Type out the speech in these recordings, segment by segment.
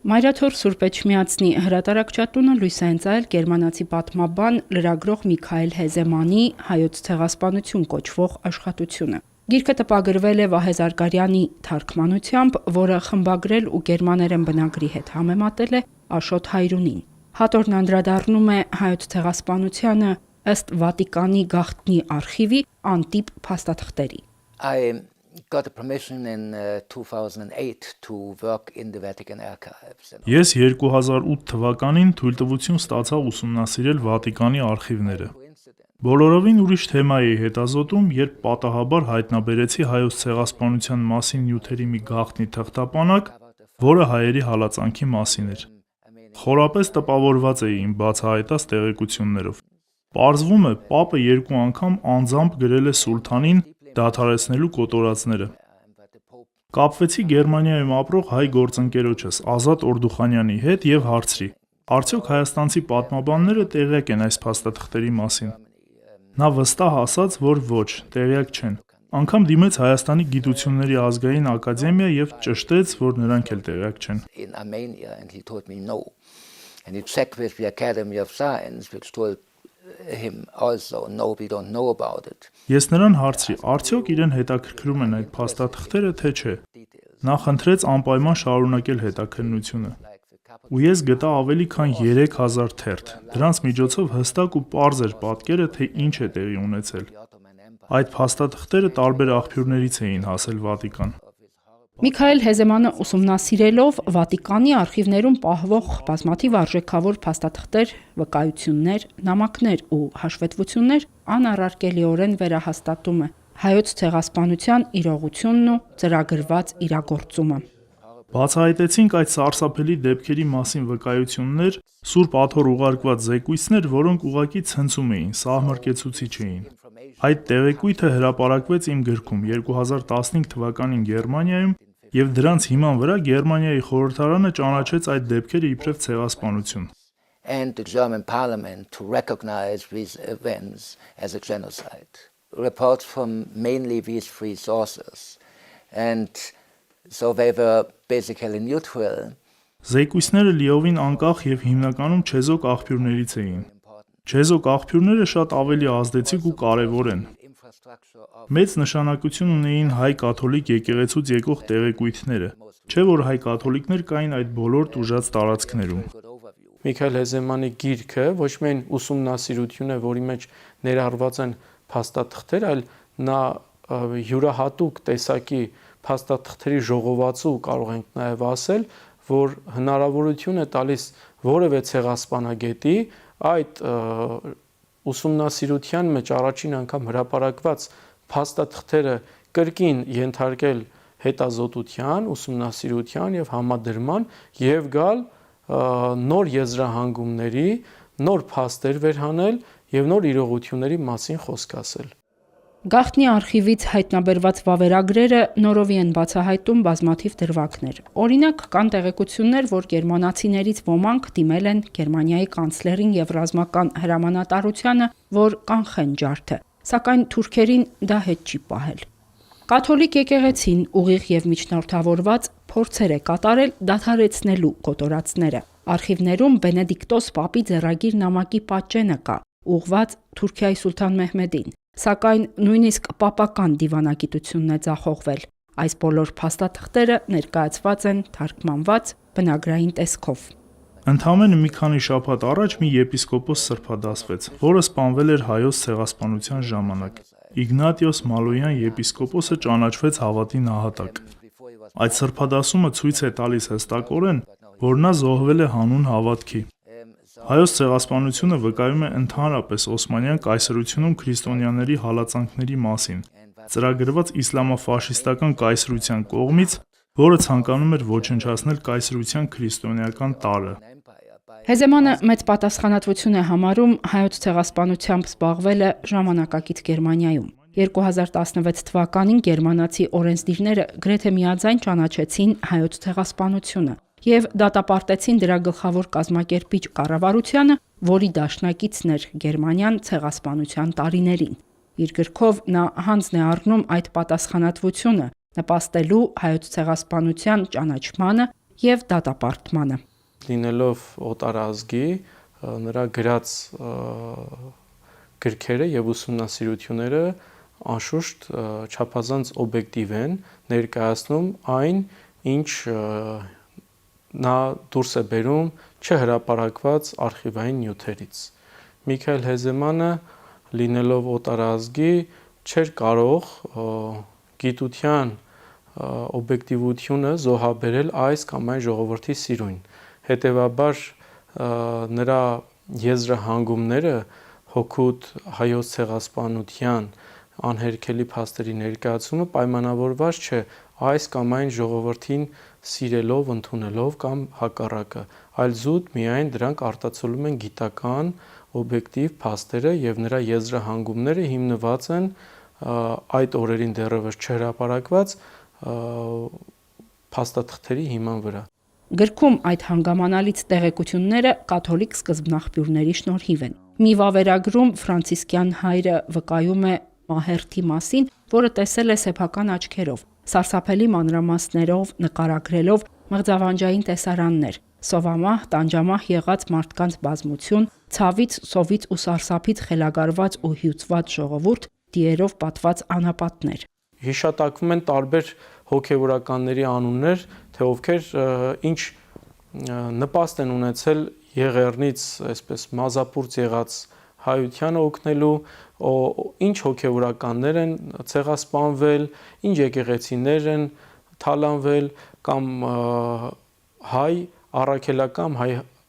Մայրաթոր Սուրբ Էջմիածնի հրատարակչատունը լույս է ընծայել գերմանացի պատմաբան լրագրող Միքայել Հեզեմանի «Հայոց ցեղասպանություն» կոչվող աշխատությունը։ Գիրքը տպագրվել է Վահե Զարգարյանի թարգմանությամբ, որը խմբագրել ու գերմաներեն բնագրի հետ համեմատել է Աշոտ Հայրունին։ Հատորն անդրադառնում է հայոց ցեղասպանությանը ըստ Վատիկանի գաղտնի արխիվի անտիպ փաստաթղթերի։ Got a permission in 2008 to work in the Vatican archives. Ես 2008 թվականին թույլտվություն ստացա ուսումնասիրել Վատիկանի արխիվները։ Բոլորովին ուրիշ թեմայի հետազոտում, երբ պատահաբար հայտնաբերեցի հայոց ցեղասպանության մասին նյութերի մի գաղտնի թղթապանակ, որը հայերի հալածանքի մասին էր։ Խորապես տպավորված էի իմ բացահայտած տեղեկություններով։ Պարզվում է, պապը 2 անգամ անձամբ գրել է սուլթանին դադարեցնելու կոտորածները։ Կապվեցի Գերմանիայում ապրող հայ գործընկերոջս Ազատ Օրդուխանյանի հետ եւ հարցրի. արդյոք հայաստանցի պատմաբանները տեղյակ են այս փաստաթղթերի մասին։ Նա վստահ ասաց, որ ոչ, տեղյակ չեն։ Անգամ դիմեց Հայաստանի Գիտությունների ազգային ակադեմիա եւ ճշտեց, որ նրանք էլ տեղյակ չեն։ Ես նրան հարցրի, արդյոք իրեն հետաքրքրում են այդ փաստաթղթերը, թե չէ։ Նա խնդրեց անպայման շարունակել հետաքննությունը։ Ու ես գտա ավելի քան 3000 թերթ։ Դրանց միջոցով հստակ ու պարզ էր պատկերը, թե ինչ է տեղի ունեցել։ Այդ փաստաթղթերը տարբեր աղբյուրներից էին հասել Վատիկան։ Միքայել Հեզեմանը ուսումնասիրելով Վատիկանի արխիվներում պահվող բազմաթիվ արժեքավոր փաստաթղթեր, վկայություններ, նամակներ ու հաշվետվություններ անառարկելիորեն վերահաստատում է հայոց ցեղասպանության իրողությունն ու ծրագրված իրագործումը։ Բացահայտեցինք այդ սարսափելի դեպքերի մասին վկայություններ, Սուրբ Աթոռ ուղարկված զեկույցներ, որոնք ուղղակի ցնցում էին, սահմռկեցուցիչ էին։ Այդ տեղեկույթը հրապարակվեց իմ գրքում 2015 թվականին Գերմանիայում, եւ դրանց հիման վրա Գերմանիայի խորհրդարանը ճանաչեց այդ դեպքերը իբրև ցեղասպանություն։ And the German parliament to recognize these events as a genocide. Reports from mainly these 3 sources. And so they were basically neutral. Զեկույցները լիովին անկախ եւ հիմնականում չեզոք աղբյուրներից էին։ Չեզոք աղբյուրները շատ ավելի ազդեցիկ ու կարևոր են։ Մեծ նշանակություն ունեին հայ կաթոլիկ եկեղեցուց եկող տեղեկույթները, չէ՞ որ հայ կաթոլիկներ կային այդ բոլոր տուժած տարածքներում։ Միքայել Հեզեմանի գիրքը ոչ միայն ուսումնասիրություն է, որի մեջ ներառված են փաստաթղթեր, այլ նա յուրահատուկ տեսակի փաստաթղթերի ժողովածու կարող ենք նաև ասել, որ հնարավորություն է տալիս որևէ ցեղասպանագետի այդ ուսումնասիրության մեջ առաջին անգամ հրապարակված փաստաթղթերը կրկին ենթարկել հետազոտության, ուսումնասիրության եւ համադրման եւ գալ նոր եզրահանգումների, նոր փաստեր վերհանել եւ նոր իրողությունների մասին խոսք ասել։ Գաղտնի արխիվից հայտնաբերված վավերագրերը նորովի են բացահայտում բազմաթիվ դրվագներ։ Օրինակ, կան տեղեկություններ, որ գերմանացիներից ոմանք դիմել են Գերմանիայի կանցլերին եւ ռազմական հրամանատարությանը, որ կանխեն ջարդը, սակայն թուրքերին դա հետ չի պահել։ Կաթոլիկ եկեղեցին ուղիղ եւ միջնորդավորված փորձեր է կատարել դադարեցնելու կոտորածները։ Արխիվներում Բենեդիկտոս Պապի ձեռագիր նամակի պատճենը կա, ուղղված Թուրքիայի սուլթան Մեհմեդին, սակայն նույնիսկ պապական դիվանագիտությունն է ձախողվել։ Այս բոլոր փաստաթղթերը ներկայացված են թարգմանված բնագրային տեսքով։ Ընդամենը մի քանի շաբաթ առաջ մի եպիսկոպոս սրբադասվեց, որը սպանվել էր հայոց ցեղասպանության ժամանակ։ Իգնատիոս Մալոյան եպիսկոպոսը ճանաչվեց հավատի նահատակ։ Այդ սրբադասումը ցույց է տալիս հստակորեն, որ նա զոհվել է հանուն հավատքի։ Հայոց ցեղասպանությունը վկայում է ընդհանրապես Օսմանյան կայսրությունում քրիստոնյաների հալածանքների մասին, ծրագրված իսլամաֆաշիստական կայսրության կողմից, որը ցանկանում էր ոչնչացնել կայսրության քրիստոնեական տարրը։ Հեզեմանը մեծ պատասխանատվություն է համարում հայոց ցեղասպանությամբ զբաղվելը ժամանակակից Գերմանիայում։ 2016 թվականին գերմանացի օրենսդիրները գրեթե միաձայն ճանաչեցին հայոց ցեղասպանությունը եւ դատապարտեցին դրա գլխավոր կազմակերպիչ կառավարությանը, որի դաշնակիցն էր Գերմանիան ցեղասպանության տարիներին։ Իր գրքով նա հանձն է առնում այդ պատասխանատվությունը, նպաստելու հայոց ցեղասպանության ճանաչմանը եւ դատապարտմանը։ Լինելով օտարազգի, նրա գրած գրքերը եւ ուսումնասիրությունները անշուշտ չափազանց օբյեկտիվ են, ներկայացնում այն, ինչ նա դուրս է բերում չհրապարակված արխիվային նյութերից։ Միքայել Հեզեմանը, լինելով օտարազգի, չէր կարող գիտության օբյեկտիվությունը զոհաբերել այս կամ այն ժողովրդի սիրուն։ Հետևաբար նրա եզրահանգումները հօգուտ հայոց ցեղասպանության անհերքելի փաստերի ներկայացումը պայմանավորված չէ այս կամ այն ժողովրդին սիրելով, ընդունելով կամ հակառակը, այլ զուտ միայն դրանք արտացոլում են գիտական, օբյեկտիվ փաստերը եւ նրա եզրահանգումները հիմնված են այդ օրերին դեռևս չհրապարակված փաստաթղթերի հիման վրա։ Գրքում այդ հանգամանալից տեղեկությունները կաթոլիկ սկզբնաղբյուրների շնորհիվ են։ Մի վավերագրում ֆրանցիսկյան հայրը վկայում է մահերթի մասին, որը տեսել է սեփական աչքերով, սարսափելի մանրամասներով նկարագրելով մղձավանջային տեսարաններ, սովամահ, տանջամահ եղած մարդկանց բազմություն, ցավից, սովից ու սարսափից խելագարված ու հյուծված ժողովուրդ, դիերով պատված անապատներ։ Հիշատակվում են տարբեր հոգևորականների անուններ, թե ովքեր ինչ նպաստ են ունեցել Եղեռնից այսպես մազապուրծ եղած հայությանը օգնելու, ինչ հոգևորականներ են ցեղասպանվել, ինչ եկեղեցիներ են թալանվել կամ հայ առաքելական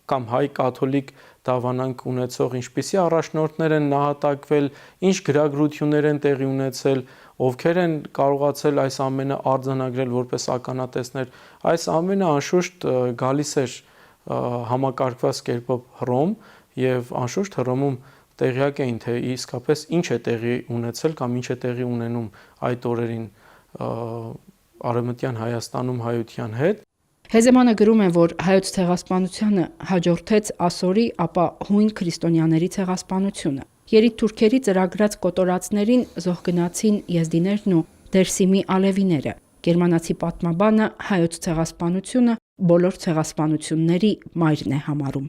կամ հայ կաթոլիկ դավանանք ունեցող ինչպիսի առաջնորդներ են նահատակվել, ինչ գրագրություններ են տեղի ունեցել, ովքեր են կարողացել այս ամենը արձանագրել որպես ականատեսներ, այս ամենը անշուշտ գալիս էր համակարգված կերպով Հռոմ եւ անշուշտ Հռոմում տեղյակ էին, թե իսկապես ինչ է տեղի ունեցել կամ ինչ է տեղի ունենում այդ օրերին Արևմտյան Հայաստանում հայության հետ։ Հեզեմանը գրում է, որ հայոց ցեղասպանությանը հաջորդեց ասորի, ապա հույն քրիստոնյաների ցեղասպանությունը։ Երիտթուրքերի ծրագրած կոտորածներին զոհ գնացին եզդիներն ու Դերսիմի ալևիները։ Գերմանացի պատմաբանը հայոց ցեղասպանությունը բոլոր ցեղասպանությունների մայրն է համարում։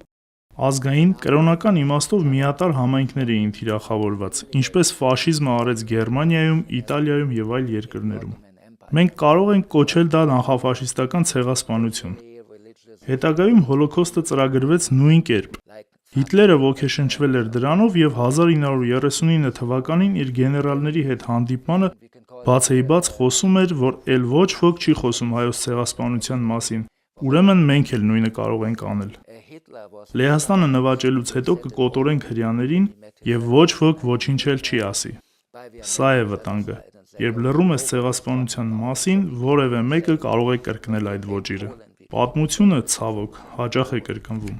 Ազգային կրոնական իմաստով միատարր համայնքներ էին թիրախավորված, ինչպես ֆաշիզմը արեց Գերմանիայում, Իտալիայում եւ այլ երկրներում։ Մենք կարող ենք կոչել դա նախաֆաշիստական ցեղասպանություն։ Հետագայում հոլոքոստը ծրագրվեց նույն կերպ։ Հիտլերը ոգեշնչվել էր դրանով եւ 1939 թվականին իր գեներալների հետ հանդիպմանը բացեիբաց խոսում էր, որ ել ոչ ոք չի խոսում հայոց ցեղասպանության մասին, ուրեմն մենք էլ նույնը կարող ենք անել։ Լեհաստանը նվաճելուց հետո կկոտորենք հրեաներին եւ ոչ ոք ոչինչ էլ չի ասի։ Սա է վտանգը։ Երբ լռում ես ցեղասպանության մասին, որևէ մեկը կարող է կրկնել այդ ոճիրը։ Պատմությունը, ցավոք, հաճախ է կրկնվում։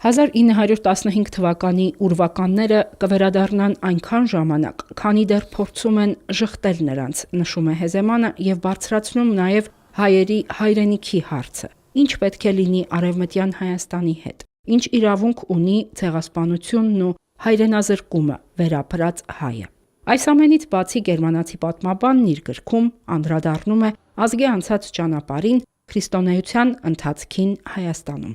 1915 թվականի ուրվականները կվերադառնան այնքան ժամանակ, քանի դեռ փորձում են ժխտել նրանց, նշում է Հեզեմանը եւ բարձրացնում նաեւ հայերի հայրենիքի հարցը։ Ինչ պետք է լինի Արևմտյան Հայաստանի հետ։ Ինչ իրավունք ունի ցեղասպանությունն ու հայրենազրկումը վերապրած հայը։ Այս ամենից բացի գերմանացի պատմաբանն իր գրքում անդրադառնում է ազգի անցած ճանապարհին, քրիստոնեության ընթացքին Հայաստանում։